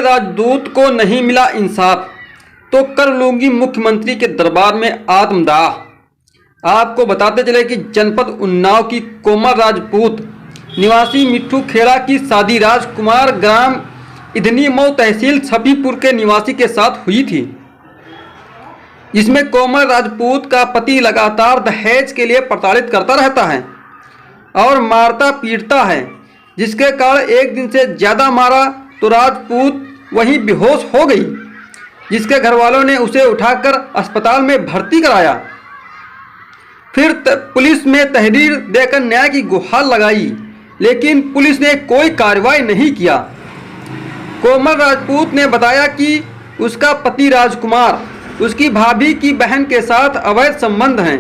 राजदूत को नहीं मिला इंसाफ तो कर लूंगी मुख्यमंत्री के दरबार में आत्मदाह। आपको बताते चले कि जनपद उन्नाव की कोमल राजपूत निवासी मिट्ठू खेड़ा की शादी राजकुमार ग्राम इधनी मऊ तहसील छपीपुर के निवासी के साथ हुई थी, जिसमें कोमल राजपूत का पति लगातार दहेज के लिए प्रताड़ित करता रहता है और मारता पीटता है, जिसके कारण एक दिन से ज़्यादा मारा तो राजपूत वहीं बेहोश हो गई, जिसके घर वालों ने उसे उठाकर अस्पताल में भर्ती कराया। फिर पुलिस में तहरीर देकर न्याय की गुहार लगाई, लेकिन पुलिस ने कोई कार्रवाई नहीं किया। कोमल राजपूत ने बताया कि उसका पति राजकुमार उसकी भाभी की बहन के साथ अवैध संबंध हैं,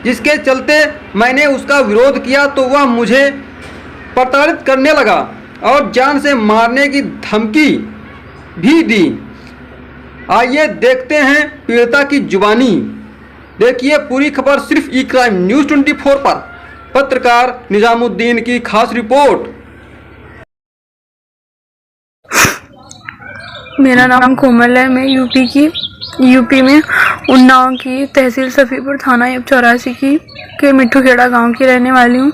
जिसके चलते मैंने उसका विरोध किया तो वह मुझे प्रताड़ित करने लगा और जान से मारने की धमकी भी दी। आइए देखते हैं पीड़िता की जुबानी। देखिए पूरी खबर सिर्फ ई क्राइम न्यूज़ 24 पर। पत्रकार निजामुद्दीन की खास रिपोर्ट। मेरा नाम कोमल है। मैं यूपी में उन्नाव की तहसील सफीपुर थाना 84 के मिट्ठू खेड़ा गांव की रहने वाली हूँ।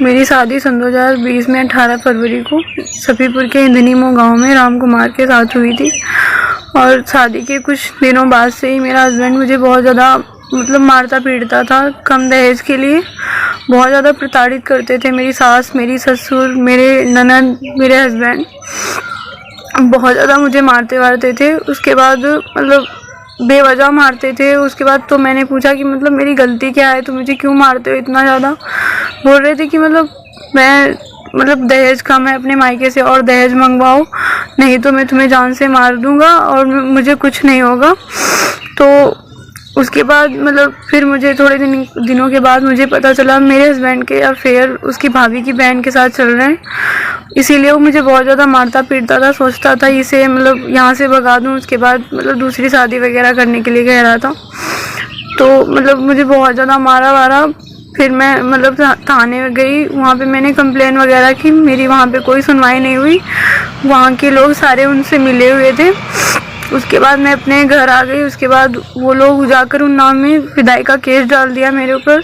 मेरी शादी सन 2020 में 18 फरवरी को सफीपुर के इंदनी मऊ गाँव में राम कुमार के साथ हुई थी और शादी के कुछ दिनों बाद से ही मेरा हस्बैंड मुझे बहुत ज़्यादा मारता पीटता था। कम दहेज के लिए बहुत ज़्यादा प्रताड़ित करते थे। मेरी सास, मेरी ससुर, मेरे ननद, मेरे हस्बैंड बहुत ज़्यादा मुझे मारते थे। उसके बाद बेवजह मारते थे। उसके बाद तो मैंने पूछा कि मेरी गलती क्या है, तो मुझे क्यों मारते हो इतना ज़्यादा। बोल रहे थे कि मैं दहेज कम है अपने मायके से और दहेज मंगवाओ, नहीं तो मैं तुम्हें जान से मार दूंगा और मुझे कुछ नहीं होगा। तो उसके बाद फिर मुझे थोड़े दिनों के बाद मुझे पता चला मेरे हस्बैंड के अफेयर उसकी भाभी की बहन के साथ चल रहे हैं, इसीलिए वो मुझे बहुत ज़्यादा मारता पीटता था। सोचता था इसे यहाँ से भगा दूँ, उसके बाद दूसरी शादी वगैरह करने के लिए कह रहा था। तो मुझे बहुत ज़्यादा मारा। फिर मैं थाने गई, वहाँ पे मैंने कंप्लेन वगैरह की। मेरी वहाँ पे कोई सुनवाई नहीं हुई। वहाँ के लोग सारे उनसे मिले हुए थे। उसके बाद मैं अपने घर आ गई। उसके बाद वो लोग जाकर उन नाम में विदाई का केस डाल दिया मेरे ऊपर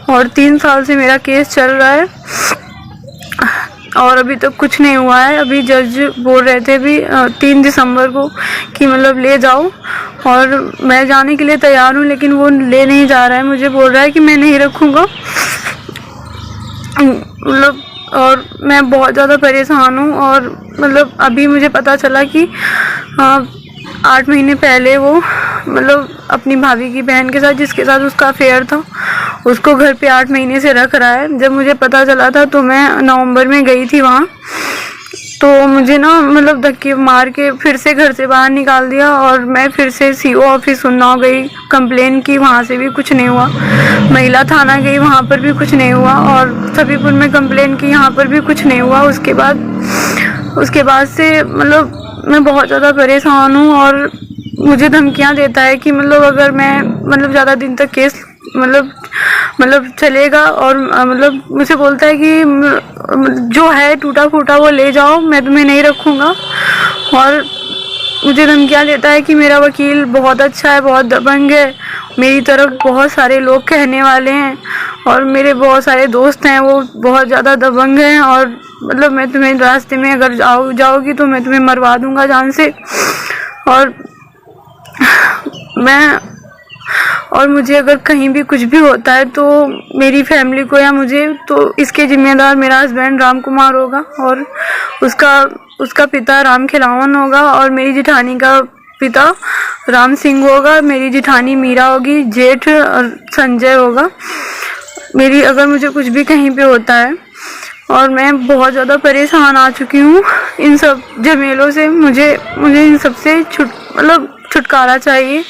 और 3 साल से मेरा केस चल रहा है और अभी तक कुछ नहीं हुआ है। अभी जज बोल रहे थे भी 3 दिसंबर को कि ले जाओ, और मैं जाने के लिए तैयार हूँ, लेकिन वो ले नहीं जा रहा है। मुझे बोल रहा है कि मैं नहीं रखूँगा। और मैं बहुत ज़्यादा परेशान हूँ। और अभी मुझे पता चला कि 8 महीने पहले वो अपनी भाभी की बहन के साथ, जिसके साथ उसका अफेयर था, उसको घर पे 8 महीने से रख रहा है। जब मुझे पता चला था तो मैं नवंबर में गई थी वहाँ, तो मुझे धक्के मार के फिर से घर से बाहर निकाल दिया और मैं फिर से CO ऑफिस उन्नाव गई, कंप्लेन की, वहाँ से भी कुछ नहीं हुआ। महिला थाना गई, वहाँ पर भी कुछ नहीं हुआ। और सफीपुर में कंप्लेन की, यहाँ पर भी कुछ नहीं हुआ। उसके बाद से मैं बहुत ज़्यादा परेशान हूँ और मुझे धमकियाँ देता है कि अगर मैं ज़्यादा दिन तक केस चलेगा, और मुझे बोलता है कि जो है टूटा फूटा वो ले जाओ, मैं तुम्हें नहीं रखूँगा। और मुझे धमकियाँ देता है कि मेरा वकील बहुत अच्छा है, बहुत दबंग है, मेरी तरफ बहुत सारे लोग कहने वाले हैं और मेरे बहुत सारे दोस्त हैं वो बहुत ज़्यादा दबंग हैं, और मैं तुम्हें रास्ते में अगर जाओगी तो मैं तुम्हें मरवा दूंगा जान से। और मुझे अगर कहीं भी कुछ भी होता है तो मेरी फैमिली को या मुझे, तो इसके जिम्मेदार मेरा हस्बैंड राम कुमार होगा और उसका पिता राम खिलावन होगा और मेरी जिठानी का पिता राम सिंह होगा, मेरी जिठानी मीरा होगी, जेठ और संजय होगा। अगर मुझे कुछ भी कहीं पे होता है, और मैं बहुत ज़्यादा परेशान आ चुकी हूँ इन सब झमेलों से। मुझे इन सब से छुटकारा चाहिए।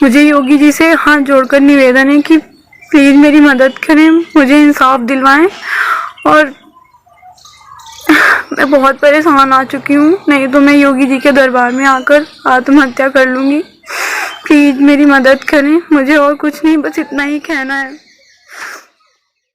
मुझे योगी जी से हाथ जोड़कर निवेदन है कि प्लीज़ मेरी मदद करें, मुझे इंसाफ दिलवाएं। और मैं बहुत परेशान आ चुकी हूँ, नहीं तो मैं योगी जी के दरबार में आकर आत्महत्या कर लूँगी। प्लीज़ मेरी मदद करें, मुझे और कुछ नहीं, बस इतना ही कहना है।